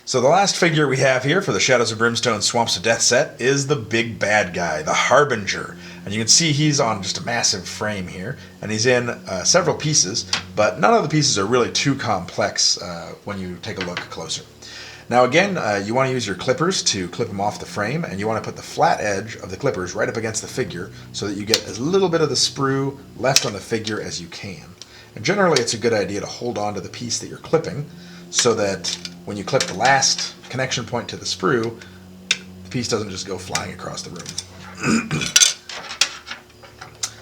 So the last figure we have here for the Shadows of Brimstone Swamps of Death set is the big bad guy, the Harbinger. And you can see he's on just a massive frame here, and he's in several pieces, but none of the pieces are really too complex when you take a look closer. Now again, you want to use your clippers to clip them off the frame, and you want to put the flat edge of the clippers right up against the figure so that you get as little bit of the sprue left on the figure as you can. And generally it's a good idea to hold on to the piece that you're clipping so that when you clip the last connection point to the sprue, the piece doesn't just go flying across the room.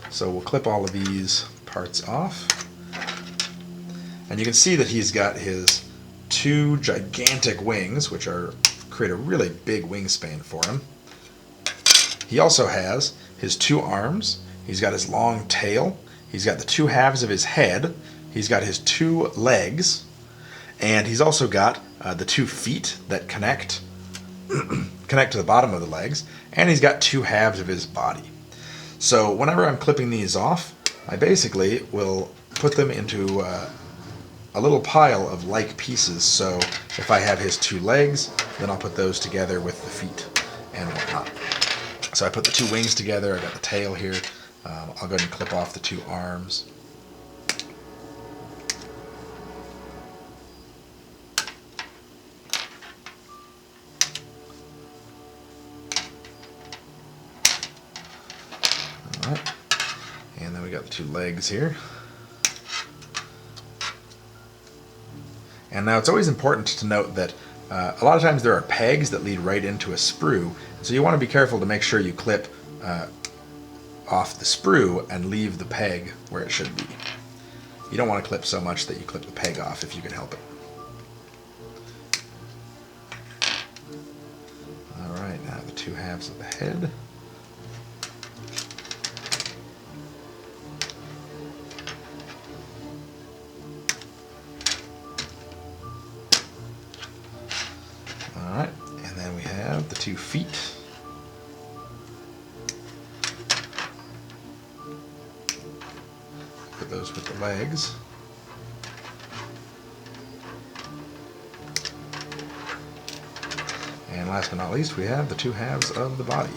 So we'll clip all of these parts off. And you can see that he's got his two gigantic wings, which create a really big wingspan for him. He also has his two arms, he's got his long tail, he's got the two halves of his head, he's got his two legs, and he's also got the 2 feet that connect to the bottom of the legs, and he's got 2 halves of his body. So whenever I'm clipping these off, I basically will put them into a little pile of like pieces. So if I have his 2 legs, then I'll put those together with the feet and whatnot. So I put the 2 wings together, I got the tail here, I'll go ahead and clip off the 2 arms. Alright, and then we got the 2 legs here. And now it's always important to note that a lot of times there are pegs that lead right into a sprue, so you want to be careful to make sure you clip off the sprue and leave the peg where it should be. You don't want to clip so much that you clip the peg off if you can help it. Alright, now the 2 halves of the head. Alright, and then we have the 2 feet. Put those with the legs. And last but not least, we have the 2 halves of the body.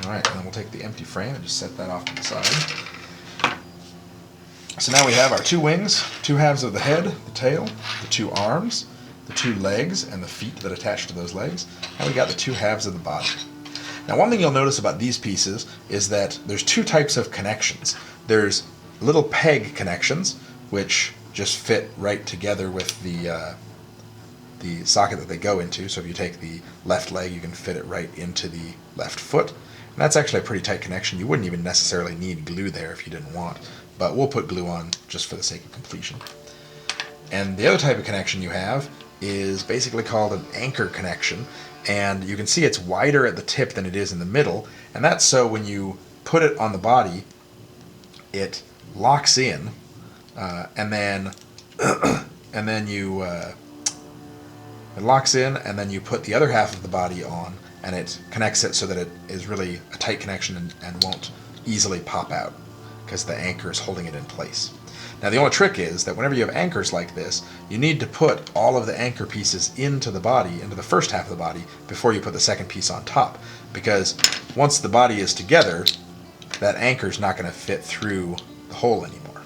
Alright, and then we'll take the empty frame and just set that off to the side. So now we have our 2 wings, 2 halves of the head, the tail, the 2 arms, the 2 legs, and the feet that attach to those legs, and we got the 2 halves of the body. Now one thing you'll notice about these pieces is that there's 2 types of connections. There's little peg connections, which just fit right together with the socket that they go into. So if you take the left leg, you can fit it right into the left foot. And that's actually a pretty tight connection. You wouldn't even necessarily need glue there if you didn't want, but we'll put glue on just for the sake of completion. And the other type of connection you have is basically called an anchor connection, and you can see it's wider at the tip than it is in the middle, and that's so when you put it on the body, it locks in, and then it locks in, and then you put the other half of the body on, and it connects it so that it is really a tight connection and won't easily pop out because the anchor is holding it in place. Now the only trick is that whenever you have anchors like this, you need to put all of the anchor pieces into the body, into the first half of the body, before you put the second piece on top, because once the body is together, that anchor is not going to fit through the hole anymore.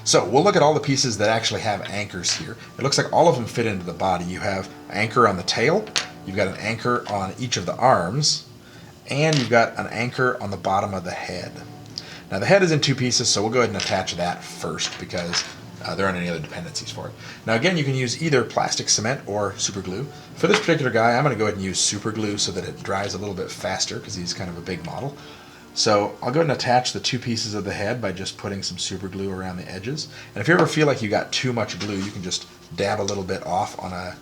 So we'll look at all the pieces that actually have anchors here. It looks like all of them fit into the body. You have an anchor on the tail, you've got an anchor on each of the arms, and you've got an anchor on the bottom of the head. Now the head is in 2 pieces, so we'll go ahead and attach that first because there aren't any other dependencies for it. Now again, you can use either plastic cement or super glue. For this particular guy, I'm going to go ahead and use super glue so that it dries a little bit faster because he's kind of a big model. So I'll go ahead and attach the 2 pieces of the head by just putting some super glue around the edges. And if you ever feel like you got too much glue, you can just dab a little bit off on an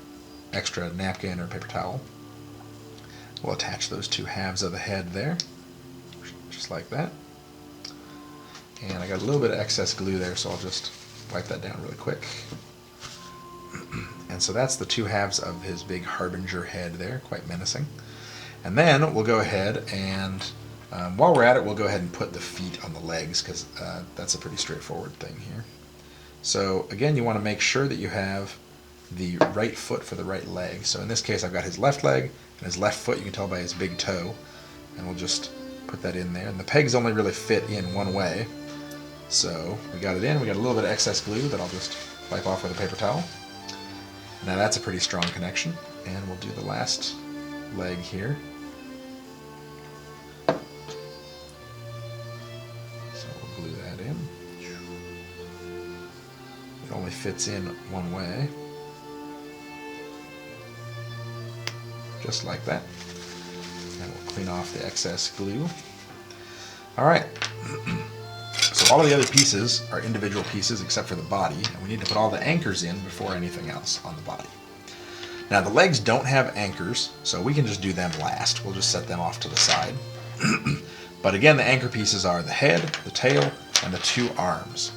extra napkin or paper towel. We'll attach those 2 halves of the head there, just like that. And I got a little bit of excess glue there, so I'll just wipe that down really quick. And And so that's the two halves of his big Harbinger head there, quite menacing. And then we'll go ahead and, while we're at it, we'll go ahead and put the feet on the legs, because that's a pretty straightforward thing here. So again, you want to make sure that you have the right foot for the right leg. So in this case, I've got his left leg and his left foot. You can tell by his big toe. And we'll just put that in there. And the pegs only really fit in one way. So we got it in. We got a little bit of excess glue that I'll just wipe off with a paper towel. Now that's a pretty strong connection. And we'll do the last leg here. So we'll glue that in. It only fits in one way. Just like that. And we'll clean off the excess glue. Alright. So all of the other pieces are individual pieces except for the body, and we need to put all the anchors in before anything else on the body. Now the legs don't have anchors, so we can just do them last. We'll just set them off to the side. But again, the anchor pieces are the head, the tail, and the two arms.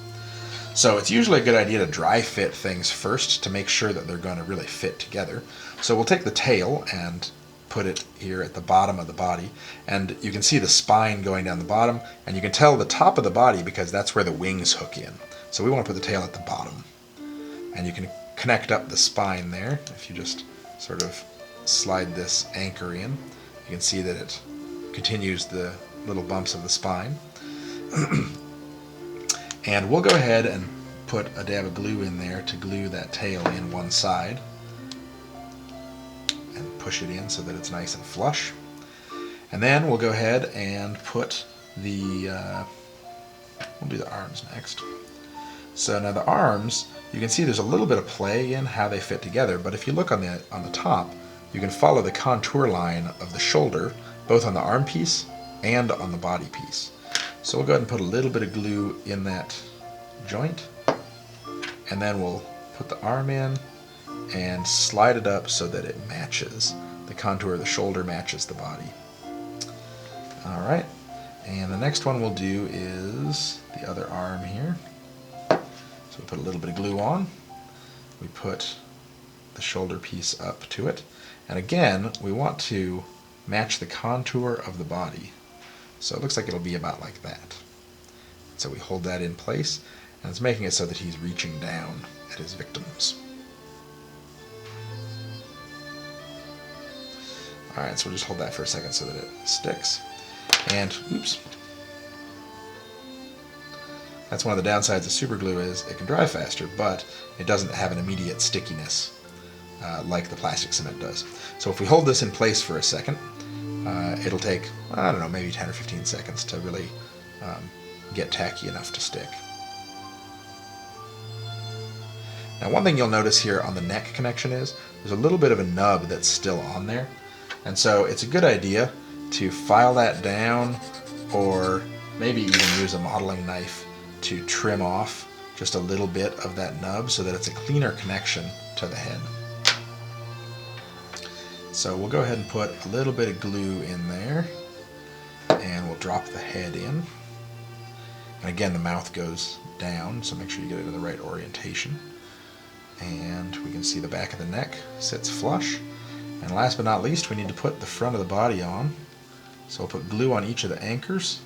So it's usually a good idea to dry fit things first to make sure that they're going to really fit together. So we'll take the tail and put it here at the bottom of the body, and you can see the spine going down the bottom, and you can tell the top of the body because that's where the wings hook in. So we want to put the tail at the bottom. And you can connect up the spine there. If you just sort of slide this anchor in, you can see that it continues the little bumps of the spine. And we'll go ahead and put a dab of glue in there to glue that tail in one side and push it in so that it's nice and flush. And then we'll go ahead and put the we'll do the arms next. So now the arms, you can see there's a little bit of play in how they fit together, but if you look on the top, you can follow the contour line of the shoulder both on the arm piece and on the body piece. So we'll go ahead and put a little bit of glue in that joint, and then we'll put the arm in and slide it up so that it matches. The contour of the shoulder matches the body. Alright, and the next one we'll do is the other arm here. So we put a little bit of glue on, we put the shoulder piece up to it, and again we want to match the contour of the body. So it looks like it'll be about like that. So we hold that in place, and it's making it so that he's reaching down at his victims. Alright, so we'll just hold that for a second so that it sticks. And, oops. That's one of the downsides of super glue is it can dry faster, but it doesn't have an immediate stickiness like the plastic cement does. So if we hold this in place for a second, it'll take, I don't know, maybe 10 or 15 seconds to really get tacky enough to stick. Now one thing you'll notice here on the neck connection is there's a little bit of a nub that's still on there, and so it's a good idea to file that down, or maybe even use a modeling knife to trim off just a little bit of that nub so that it's a cleaner connection to the head. So we'll go ahead and put a little bit of glue in there, and we'll drop the head in. And again, the mouth goes down, so make sure you get it in the right orientation. And we can see the back of the neck sits flush. And last but not least, we need to put the front of the body on. So we'll put glue on each of the anchors,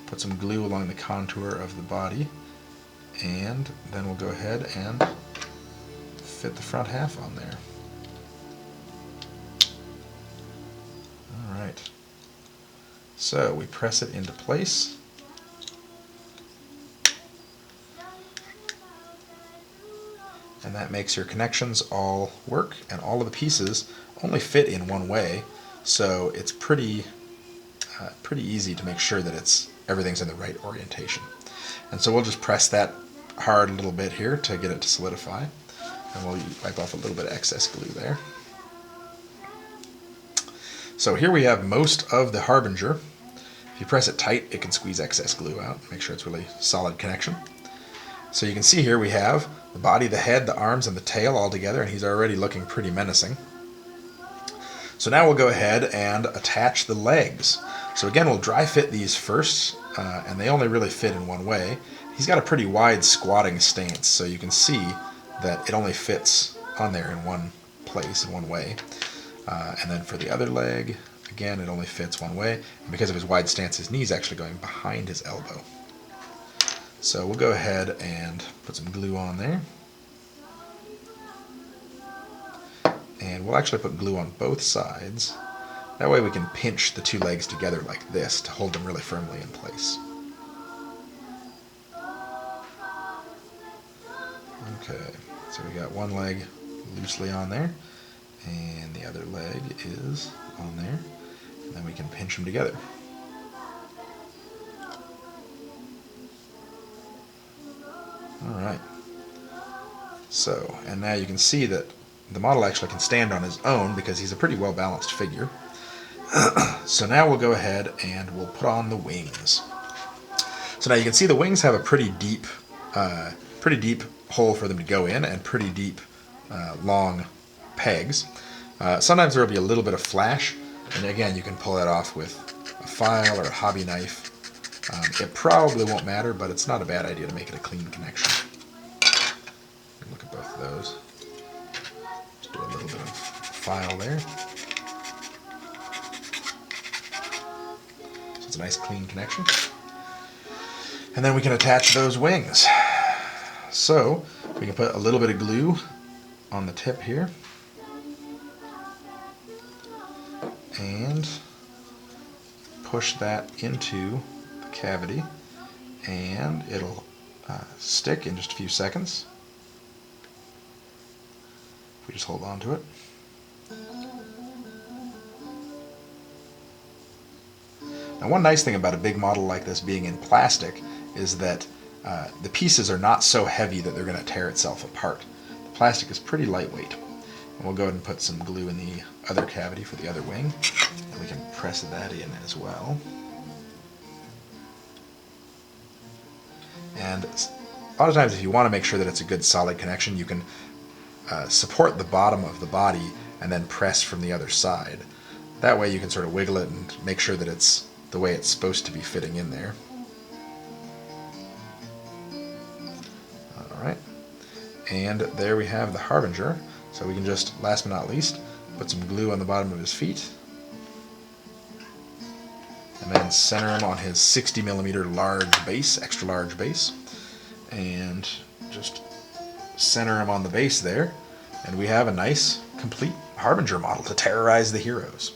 put some glue along the contour of the body, and then we'll go ahead and fit the front half on there. Alright, so we press it into place. And that makes your connections all work, and all of the pieces only fit in one way, so it's pretty easy to make sure that everything's in the right orientation. And so we'll just press that hard a little bit here to get it to solidify, and we'll wipe off a little bit of excess glue there. So here we have most of the Harbinger. If you press it tight, it can squeeze excess glue out, make sure it's really solid connection. So you can see here we have the body, the head, the arms, and the tail all together, and he's already looking pretty menacing. So now we'll go ahead and attach the legs. So again, we'll dry fit these first, and they only really fit in one way. He's got a pretty wide squatting stance, so you can see that it only fits on there in one place, in one way. And then for the other leg, again, it only fits one way. And because of his wide stance, his knee's actually going behind his elbow. So we'll go ahead and put some glue on there. And we'll actually put glue on both sides. That way we can pinch the two legs together like this to hold them really firmly in place. Okay, so we got one leg loosely on there, and the other leg is on there, and then we can pinch them together. Alright, so, and now you can see that the model actually can stand on his own because he's a pretty well balanced figure. So now we'll go ahead and we'll put on the wings. So now you can see the wings have a pretty deep hole for them to go in, and pretty deep, long pegs. Sometimes there will be a little bit of flash, and again, you can pull that off with a file or a hobby knife. It probably won't matter, but it's not a bad idea to make it a clean connection. Look at both of those. Just do a little bit of file there. So it's a nice clean connection. And then we can attach those wings. So we can put a little bit of glue on the tip here, and push that into the cavity, and it'll stick in just a few seconds. If we just hold on to it. Now, one nice thing about a big model like this being in plastic is that the pieces are not so heavy that they're going to tear itself apart. The plastic is pretty lightweight. And we'll go ahead and put some glue in the other cavity for the other wing, and we can press that in as well. And a lot of times, if you want to make sure that it's a good solid connection, you can support the bottom of the body and then press from the other side. That way you can sort of wiggle it and make sure that it's the way it's supposed to be fitting in there. Alright, and there we have the Harbinger. So we can just, last but not least, put some glue on the bottom of his feet, and then center him on his 60mm large base, extra large base, and just center him on the base there, and we have a nice, complete Harbinger model to terrorize the heroes.